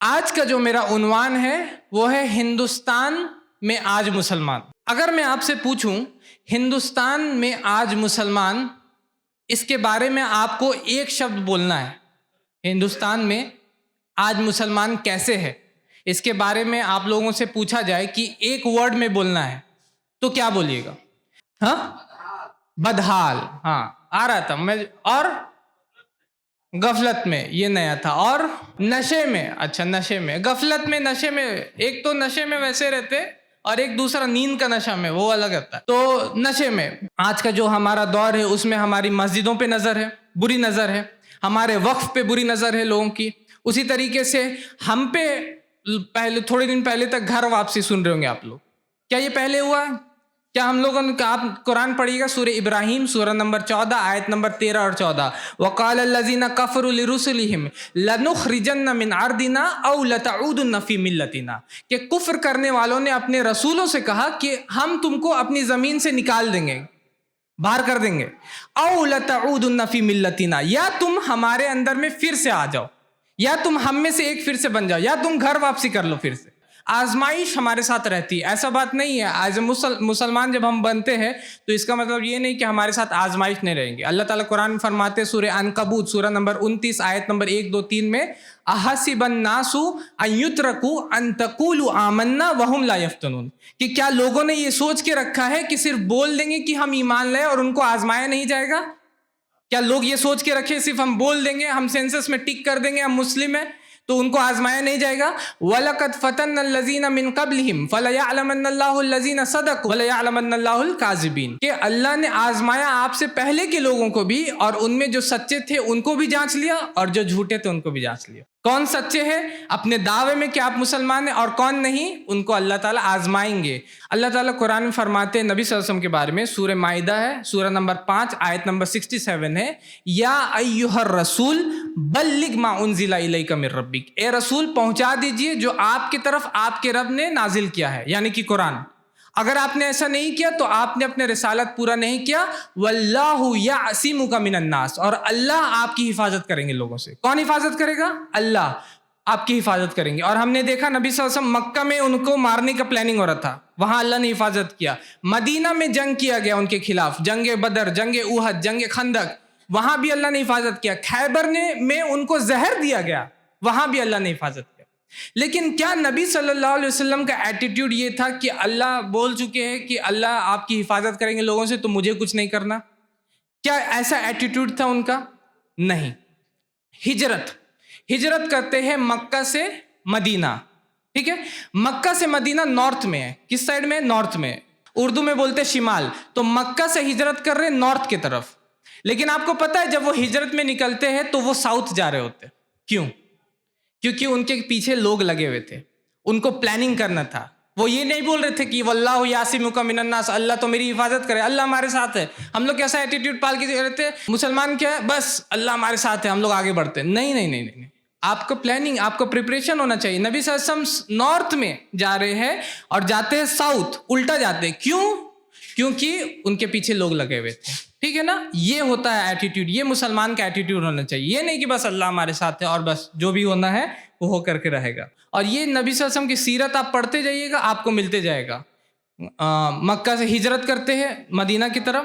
آج کا جو میرا عنوان ہے وہ ہے ہندوستان میں آج مسلمان. اگر میں آپ سے پوچھوں ہندوستان میں آج مسلمان، اس کے بارے میں آپ کو ایک شبد بولنا ہے. ہندوستان میں آج مسلمان کیسے ہے، اس کے بارے میں آپ لوگوں سے پوچھا جائے کہ ایک ورڈ میں بولنا ہے تو کیا بولیے گا؟ ہاں، بدحال. ہاں آ رہا تھا میں. اور غفلت میں، یہ نیا تھا. اور نشے میں. اچھا نشے میں، غفلت میں، نشے میں. ایک تو نشے میں ویسے رہتے اور ایک دوسرا نیند کا نشہ میں، وہ الگ رہتا ہے. تو نشے میں آج کا جو ہمارا دور ہے اس میں ہماری مسجدوں پہ نظر ہے، بری نظر ہے. ہمارے وقف پہ بری نظر ہے لوگوں کی. اسی طریقے سے ہم پہ پہلے تھوڑے دن پہلے تک گھر واپسی سن رہے ہوں گے آپ لوگ. کیا یہ پہلے ہوا؟ کیا ہم لوگوں نے، آپ قرآن پڑھیے گا سورہ ابراہیم سورہ نمبر 14 آیت نمبر 13 اور 14. وقال الذين كفروا لرسلهم لنخرجن من ارضنا او لتعودن في ملتنا، کہ کفر کرنے والوں نے اپنے رسولوں سے کہا کہ ہم تم کو اپنی زمین سے نکال دیں گے، باہر کر دیں گے. او لتعودن في ملتنا، یا تم ہمارے اندر میں پھر سے آ جاؤ، یا تم ہم میں سے ایک پھر سے بن جاؤ، یا تم گھر واپسی کر لو پھر سے. آزمائش ہمارے ساتھ رہتی ہے، ایسا بات نہیں ہے. ایز اے مسلمان جب ہم بنتے ہیں تو اس کا مطلب یہ نہیں کہ ہمارے ساتھ آزمائش نہیں رہیں گے. اللہ تعالیٰ قرآن میں فرماتے سورہ عنکبوت سورہ نمبر 29 آیت نمبر 1 2 3 میں، احسب الناس ان یترکوا ان تقولوا آمنا وهم لا یفتنون، کہ کیا لوگوں نے یہ سوچ کے رکھا ہے کہ صرف بول دیں گے کہ ہم ایمان لائے اور ان کو آزمایا نہیں جائے گا؟ کیا لوگ یہ سوچ کے رکھے صرف ہم بول دیں گے، ہم سینسس میں ٹک کر دیں گے ہم مسلم ہیں تو ان کو آزمایا نہیں جائے گا؟ وَلَقَدْ فَتَنَّ الَّذِينَ مِن قَبْلِهِمْ فَلَيَعْلَمَنَّ اللَّهُ الَّذِينَ صَدَقُوا وَلَيَعْلَمَنَّ اللَّهُ الْكَاذِبِينَ، کہ اللہ نے آزمایا آپ سے پہلے کے لوگوں کو بھی، اور ان میں جو سچے تھے ان کو بھی جانچ لیا اور جو جھوٹے تھے ان کو بھی جانچ لیا. کون سچے ہیں اپنے دعوے میں کہ آپ مسلمان ہیں، اور کون نہیں، ان کو اللہ تعالیٰ آزمائیں گے. اللہ تعالیٰ قرآن میں فرماتے ہیں نبی صلی اللہ علیہ وسلم کے بارے میں، سورہ مائدہ ہے سورہ نمبر 5 آیت نمبر 67 ہے، یا ایھا الرسول بلغ ما انزل الیک من ربک، اے رسول پہنچا دیجئے جو آپ کی طرف آپ کے رب نے نازل کیا ہے، یعنی کہ قرآن. اگر آپ نے ایسا نہیں کیا تو آپ نے اپنے رسالت پورا نہیں کیا. واللہ یعصمک من الناس، اور اللہ آپ کی حفاظت کریں گے لوگوں سے. کون حفاظت کرے گا؟ اللہ آپ کی حفاظت کریں گے. اور ہم نے دیکھا نبی صلی اللہ علیہ وسلم مکہ میں ان کو مارنے کا پلاننگ ہو رہا تھا، وہاں اللہ نے حفاظت کیا. مدینہ میں جنگ کیا گیا ان کے خلاف، جنگ بدر، جنگ احد، جنگ خندق، وہاں بھی اللہ نے حفاظت کیا. خیبر میں ان کو زہر دیا گیا، وہاں بھی اللہ نے حفاظت کیا. لیکن کیا نبی صلی اللہ علیہ وسلم کا ایٹیٹیوڈ یہ تھا کہ اللہ بول چکے ہیں کہ اللہ آپ کی حفاظت کریں گے لوگوں سے تو مجھے کچھ نہیں کرنا؟ کیا ایسا ایٹیٹیوڈ تھا ان کا؟ نہیں. ہجرت کرتے ہیں مکہ سے مدینہ، ٹھیک ہے. مکہ سے مدینہ نارتھ میں ہے. کس سائڈ میں؟ نارتھ میں. اردو میں بولتے شمال. تو مکہ سے ہجرت کر رہے نارتھ کی طرف. لیکن آپ کو پتہ ہے جب وہ ہجرت میں نکلتے ہیں تو وہ ساؤتھ جا رہے ہوتے. کیوں؟ کیونکہ ان کے پیچھے لوگ لگے ہوئے تھے، ان کو پلاننگ کرنا تھا. وہ یہ نہیں بول رہے تھے کہ واللہ یعصمک من الناس، اللہ تو میری حفاظت کرے، اللہ ہمارے ساتھ ہے. ہم لوگ کیسا ایٹیٹیوڈ پال کے رہتے ہیں مسلمان، کیا ہے بس اللہ ہمارے ساتھ ہے ہم لوگ آگے بڑھتے ہیں. نہیں نہیں نہیں نہیں، آپ کو پلاننگ، آپ کو پریپریشن ہونا چاہیے. نبی صلی اللہ علیہ وسلم نارتھ میں جا رہے ہیں اور جاتے ہیں ساؤتھ، الٹا جاتے ہیں. کیوں؟ کیونکہ ان کے پیچھے لوگ لگے ہوئے تھے. ٹھیک ہے نا. یہ ہوتا ہے ایٹیٹیوڈ، یہ مسلمان کا ایٹیٹیوڈ ہونا چاہیے. یہ نہیں کہ بس اللہ ہمارے ساتھ ہے اور بس جو بھی ہونا ہے وہ ہو کر کے رہے گا. اور یہ نبی صلی اللہ علیہ وسلم کی سیرت آپ پڑھتے جائیے گا، آپ کو ملتے جائے گا. مکہ سے ہجرت کرتے ہیں مدینہ کی طرف.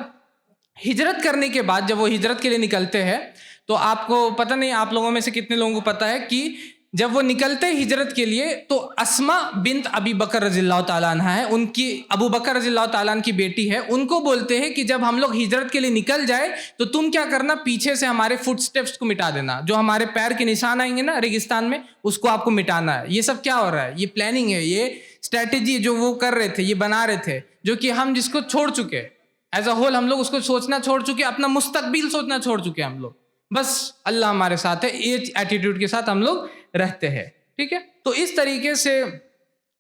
ہجرت کرنے کے بعد جب وہ ہجرت کے لیے نکلتے ہیں تو آپ کو پتہ نہیں، آپ لوگوں میں سے کتنے لوگوں کو پتہ ہے کہ جب وہ نکلتے ہجرت کے لیے تو اسما بنت ابی بکر رضی اللہ تعالیٰ عنہ ہے، ان کی ابو بکر رضی اللہ تعالیٰ عنہ کی بیٹی ہے. ان کو بولتے ہیں کہ جب ہم لوگ ہجرت کے لیے نکل جائے تو تم کیا کرنا، پیچھے سے ہمارے فٹ سٹیپس کو مٹا دینا، جو ہمارے پیر کے نشان آئیں گے نا ریگستان میں، اس کو آپ کو مٹانا ہے. یہ سب کیا ہو رہا ہے؟ یہ پلاننگ ہے، یہ اسٹریٹجی جو وہ کر رہے تھے، یہ بنا رہے تھے، جو کہ ہم جس کو چھوڑ چکے ایز اے ہول، ہم لوگ اس کو سوچنا چھوڑ چکے، اپنا مستقبل سوچنا چھوڑ چکے ہم لوگ. بس اللہ ہمارے ساتھ ہے، یہ ایٹیٹیوڈ کے ساتھ ہم لوگ رہتے ہیں. ٹھیک ہے. تو اس طریقے سے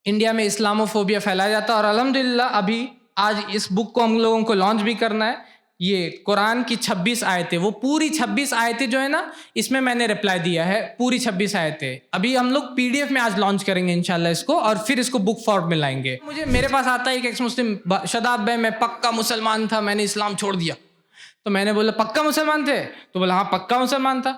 انڈیا میں اسلاموفوبیا پھیلایا جاتا ہے. اور الحمدللہ ابھی آج اس بک کو ہم لوگوں کو لانچ بھی کرنا ہے. یہ قرآن کی 26 آیتیں، وہ پوری 26 آیتیں جو ہے نا، اس میں میں نے رپلائی دیا ہے، پوری 26 آیتیں. ابھی ہم لوگ PDF میں آج لانچ کریں گے انشاءاللہ اس کو، اور پھر اس کو بک فارم میں لائیں گے. میرے پاس آتا ہے ایک ایکس مسلم، شاداب بھائی میں پکا مسلمان تھا، میں نے اسلام چھوڑ دیا. تو میں نے بولا پکا مسلمان تھے؟ تو بولا ہاں پکا مسلمان تھا.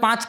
5